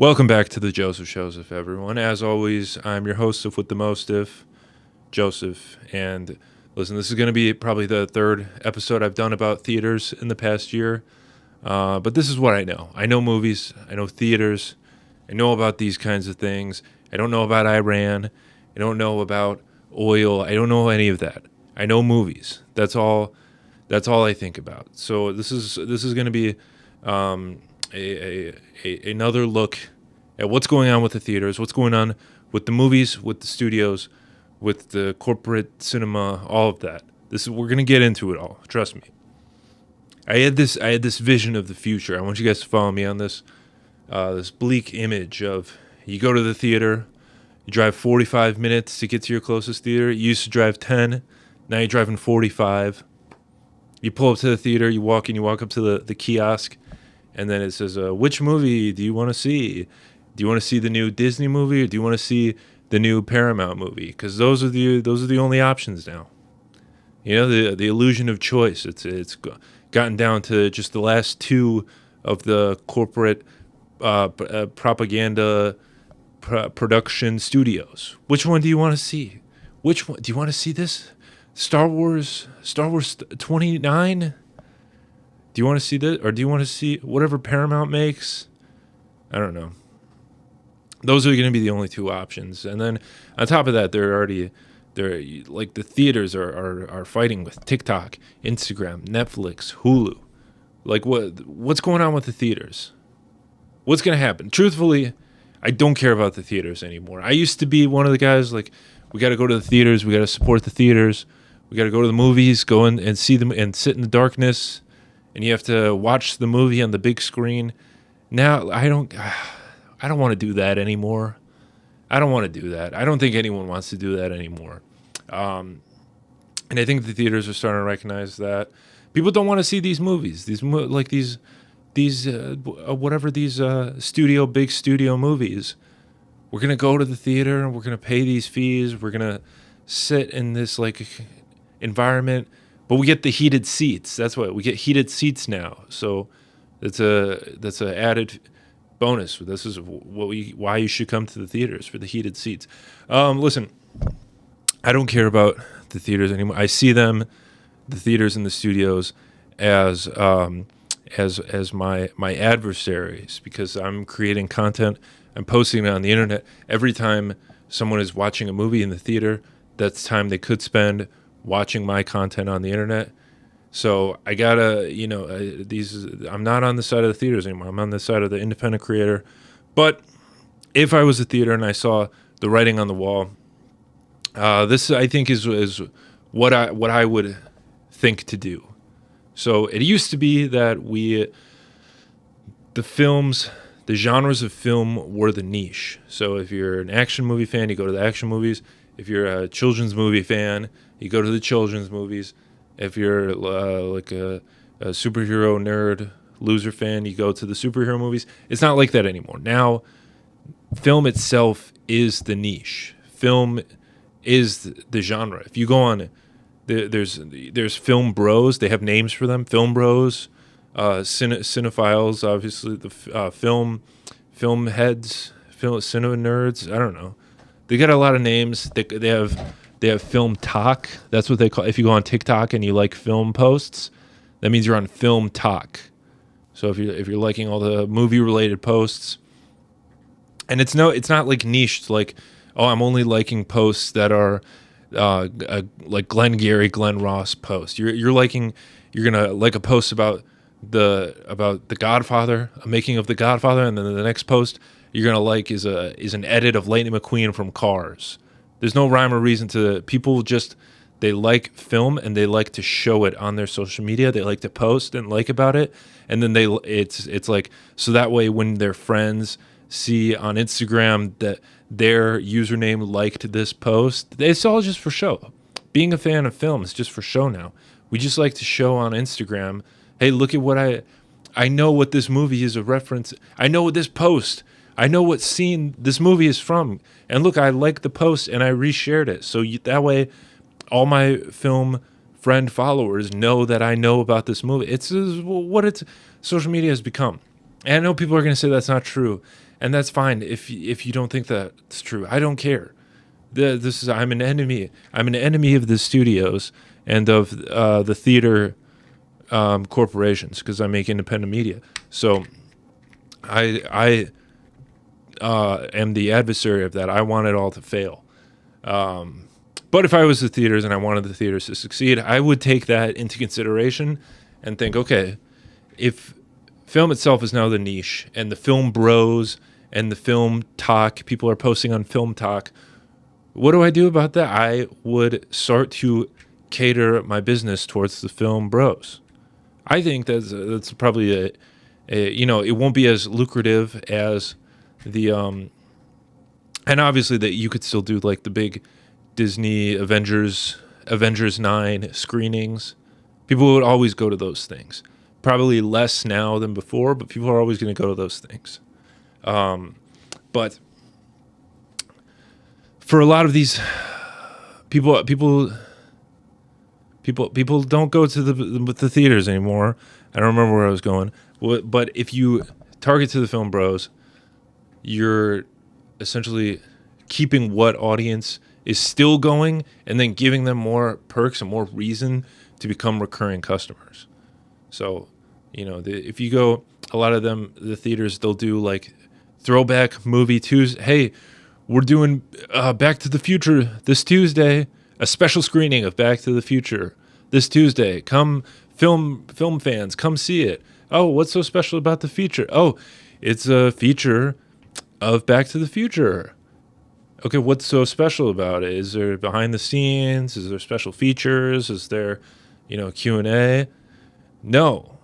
Welcome back to the Joseph Showseph, everyone. As always, I'm your host of With the Most If, Joseph. And listen, this is going to be probably the third episode I've done about theaters in the past year. But this is what I know. I know movies. I know theaters. I know about these kinds of things. I don't know about Iran. I don't know about oil. I don't know any of that. I know movies. That's all. That's all I think about. So this is going to be another look at what's going on with the theaters, what's going on with the movies, with the studios, with the corporate cinema, all of that. We're gonna get into it all. Trust me. I had this vision of the future. I want you guys to follow me on this bleak image of you go to the theater, you drive 45 minutes to get to your closest theater. You used to drive 10, now you're driving 45. You pull up to the theater, you walk up to the kiosk, and then it says, which movie do you want to see? Do you want to see the new Disney movie, or do you want to see the new Paramount movie? Because those are the only options now. You know, the illusion of choice. It's gotten down to just the last two of the corporate propaganda production studios. Which one do you want to see? Which one do you want to see? This Star Wars 29. Do you want to see this, or do you want to see whatever Paramount makes? I don't know. Those are going to be the only two options. And then on top of that, they're like the theaters are fighting with TikTok, Instagram, Netflix, Hulu. Like what's going on with the theaters? What's going to happen? Truthfully, I don't care about the theaters anymore. I used to be one of the guys like, we got to go to the theaters, we got to support the theaters, we got to go to the movies, go in and see them and sit in the darkness, and you have to watch the movie on the big screen. Now I don't want to do that anymore. I don't want to do that. I don't think anyone wants to do that anymore. And I think the theaters are starting to recognize that people don't want to see these movies. These big studio movies. We're gonna go to the theater and we're gonna pay these fees. We're gonna sit in this like environment, but we get the heated seats. That's what we get, heated seats now. So that's a added bonus. This is why you should come to the theaters, for the heated seats. Listen, I don't care about the theaters anymore. I see them, the theaters and the studios, as my adversaries, because I'm creating content. I'm posting it on the internet. Every time someone is watching a movie in the theater, that's time they could spend watching my content on the internet. So I gotta, I'm not on the side of the theaters anymore. I'm on the side of the independent creator. But if I was a theater and I saw the writing on the wall, this I think is what I would think to do. So it used to be that the genres of film were the niche. So if you're an action movie fan, you go to the action movies. If you're a children's movie fan, you go to the children's movies. If you're like a superhero nerd loser fan, you go to the superhero movies. It's not like that anymore. Now, film itself is the niche. Film is the genre. If you go on, there's film bros. They have names for them. Film bros, cinephiles, obviously the film heads, cinema nerds. I don't know. They got a lot of names. They have film talk. That's what they call. If you go on TikTok and you like film posts, that means you're on film talk. So if you're liking all the movie related posts, and it's not like niched, like, oh, I'm only liking posts that are like Glenn Ross posts. You're gonna like a post about the Godfather, a making of the Godfather, and then the next post you're gonna like is an edit of Lightning McQueen from Cars. There's no rhyme or reason to people. They like film and they like to show it on their social media. They like to post and like about it, and then it's like, so that way when their friends see on Instagram that their username liked this post, it's all just for show. Being a fan of film is just for show now. We just like to show on Instagram, hey, look at what I know what this movie is a reference. I know what this post. I know what scene this movie is from. And look, I liked the post and I reshared it. So that way, all my film friend followers know that I know about this movie. It's what social media has become. And I know people are going to say that's not true. and that's fine if you don't think that's true. I don't care. I'm an enemy. I'm an enemy of the studios and of the theater corporations because I make independent media. So I am the adversary of that. I want it all to fail. But if I was the theaters and I wanted the theaters to succeed, I would take that into consideration and think, okay, if film itself is now the niche and the film bros and the film talk, people are posting on film talk, what do I do about that? I would start to cater my business towards the film bros. I think that's probably it won't be as lucrative as the and obviously that you could still do like the big Disney Avengers 9 screenings. People would always go to those things. Probably less now than before, but people are always going to go to those things. But for a lot of these people don't go to the theaters anymore. I don't remember where I was going. But if you target to the film bros, you're essentially keeping what audience is still going and then giving them more perks and more reason to become recurring customers. So, if you go, a lot of them, the theaters, they'll do like throwback movie Tuesday. Hey, we're doing Back to the Future this Tuesday, a special screening of Back to the Future this Tuesday. Come, film fans, come see it. Oh, what's so special about the feature? Oh, it's a feature of Back to the Future. Okay, what's so special about it? Is there behind the scenes? Is there special features? Is there, Q&A? No,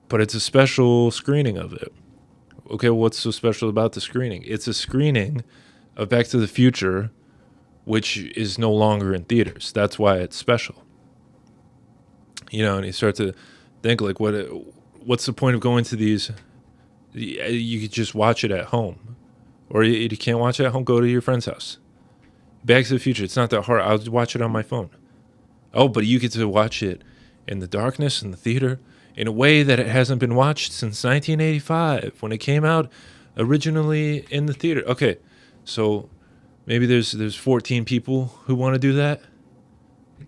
but it's a special screening of it. Okay, what's so special about the screening? It's a screening of Back to the Future, which is no longer in theaters. That's why it's special. And you start to think like, what's the point of going to these? You could just watch it at home. Or you can't watch it at home, go to your friend's house. Back to the Future, it's not that hard. I'll watch it on my phone. Oh, but you get to watch it in the darkness in the theater in a way that it hasn't been watched since 1985 when it came out originally in the theater. Okay, so maybe there's 14 people who want to do that.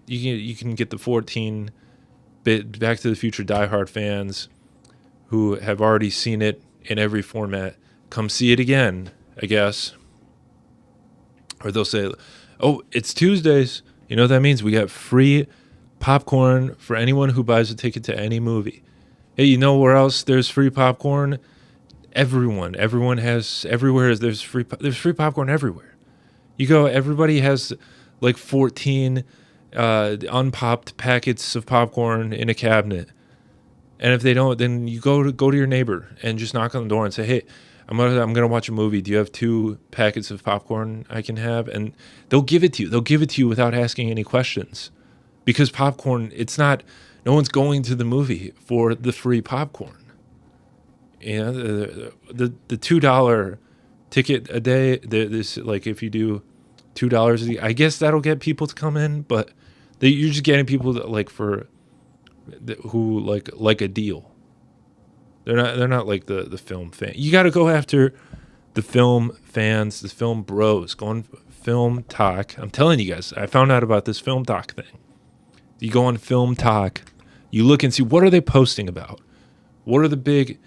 You can get the 14 Back to the Future diehard fans who have already seen it in every format. Come see it again, I guess. Or they'll say, oh, it's Tuesdays. You know what that means? We got free popcorn for anyone who buys a ticket to any movie. Hey, you know where else there's free popcorn? Everyone has, everywhere there's free popcorn everywhere. You go, everybody has like 14 unpopped packets of popcorn in a cabinet. And if they don't, then you go to your neighbor and just knock on the door and say, hey, I'm gonna watch a movie. Do you have 2 packets of popcorn I can have? And they'll give it to you. They'll give it to you without asking any questions. Because popcorn, it's not, no one's going to the movie for the free popcorn. The $2 ticket a day, this, like if you do $2 a day, I guess that'll get people to come in, but you're just getting people that who like a deal. They're not like the film fan. You got to go after the film fans, the film bros. Go on Film Talk. I'm telling you guys, I found out about this Film Talk thing. You go on Film Talk, you look and see what are they posting about. What are the big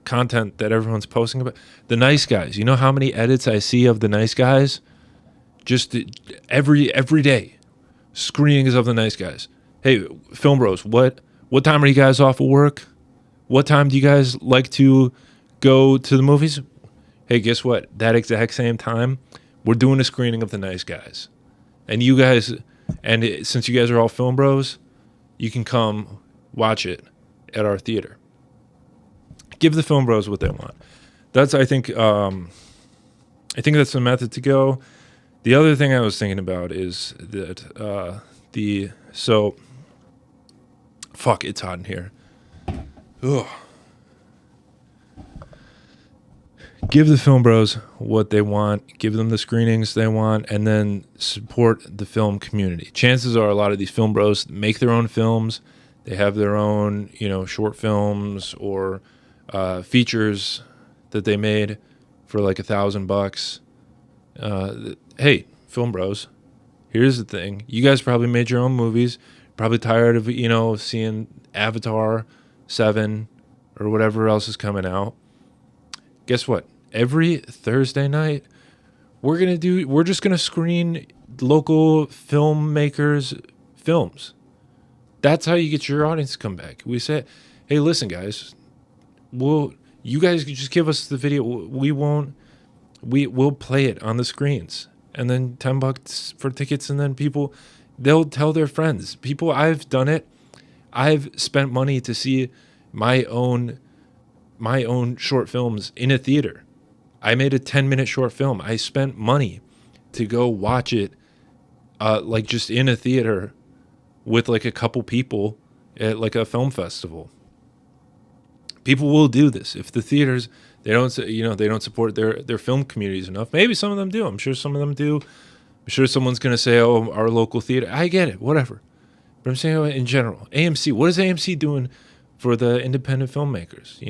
content that everyone's posting about? The Nice Guys. You know how many edits I see of The Nice Guys? Just every day, screenings of The Nice Guys. Hey, film bros, what time are you guys off of work? What time do you guys like to go to the movies? Hey, guess what? That exact same time, we're doing a screening of The Nice Guys. And you guys, since you guys are all film bros, you can come watch it at our theater. Give the film bros what they want. I think that's the method to go. The other thing I was thinking about is that fuck, it's hot in here. Ugh. Give the film bros what they want, give them the screenings they want, and then support the film community. Chances are a lot of these film bros make their own films. They have their own, short films or features that they made for like $1,000. Hey, film bros, here's the thing. You guys probably made your own movies. Probably tired of, seeing Avatar 7 or whatever else is coming out. Guess what? Every Thursday night, we're just going to screen local filmmakers' films. That's how you get your audience to come back. We say, hey, listen, guys, you guys just give us the video. We'll play it on the screens. And then $10 for tickets, and then they'll tell their friends. I've done it. I've spent money to see my own short films in a theater. I made a 10-minute short film. I spent money to go watch it, like just in a theater with like a couple people at like a film festival. People will do this if the theaters they don't support their film communities enough. Maybe some of them do. I'm sure some of them do. I'm sure someone's going to say, "Oh, our local theater." I get it, whatever. But I'm saying in general, AMC. What is AMC doing for the independent filmmakers?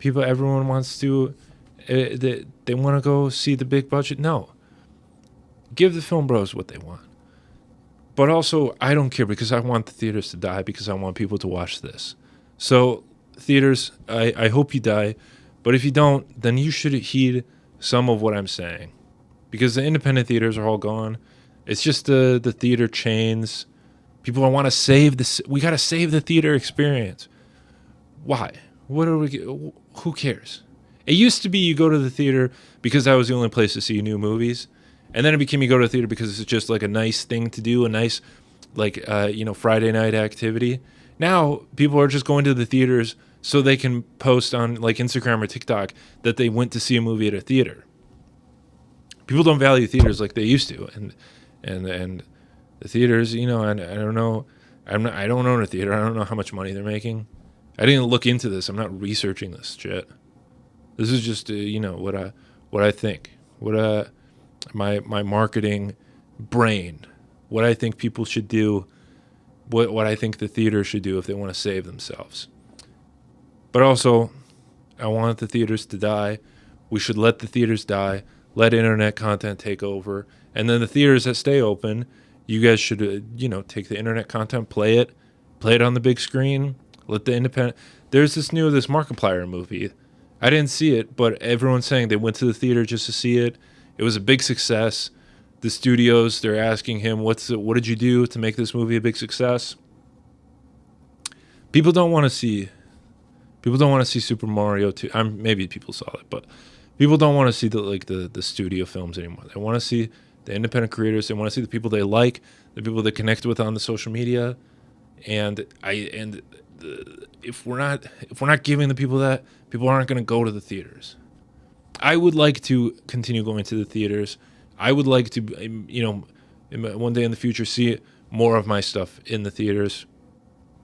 Everyone wants to. They want to go see the big budget. No, give the film bros what they want. But also, I don't care because I want the theaters to die because I want people to watch this. So, theaters, I hope you die. But if you don't, then you should heed some of what I'm saying. Because the independent theaters are all gone. It's just the theater chains. People want to save this. We got to save the theater experience. Why? Who cares? It used to be you go to the theater because that was the only place to see new movies. And then it became you go to the theater because it's just like a nice thing to do, a nice, Friday night activity. Now, people are just going to the theaters so they can post on like Instagram or TikTok that they went to see a movie at a theater. People don't value theaters like they used to, and the theaters, and I don't know, I don't own a theater. I don't know how much money they're making. I didn't look into this. I'm not researching this shit. This is just what I think, my marketing brain, what I think people should do, what I think the theater should do if they want to save themselves. But also, I want the theaters to die. We should let the theaters die. Let internet content take over. And then the theaters that stay open, you guys should, take the internet content, play it on the big screen. Let the independent. There's this Markiplier movie. I didn't see it, but everyone's saying they went to the theater just to see it. It was a big success. The studios, they're asking him, what did you do to make this movie a big success? People don't want to see Super Mario 2. Maybe people saw it, but people don't want to see the studio films anymore. They want to see the independent creators. They want to see the people they like, the people they connect with on the social media. And if we're not giving the people that, people aren't going to go to the theaters. I would like to continue going to the theaters. I would like to, one day in the future, see more of my stuff in the theaters.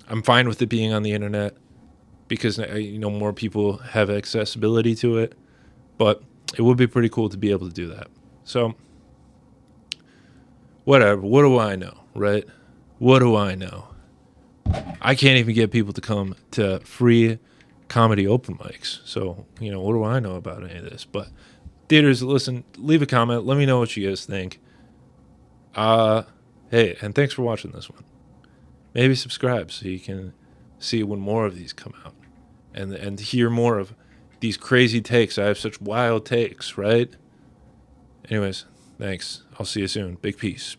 I'm fine with it being on the internet because, more people have accessibility to it. But it would be pretty cool to be able to do that. So, whatever. What do I know, right? What do I know? I can't even get people to come to free comedy open mics. So, what do I know about any of this? But theaters, listen, leave a comment. Let me know what you guys think. Hey, and thanks for watching this one. Maybe subscribe so you can see when more of these come out and hear more of these crazy takes. I have such wild takes, right? Anyways, thanks. I'll see you soon. Big peace.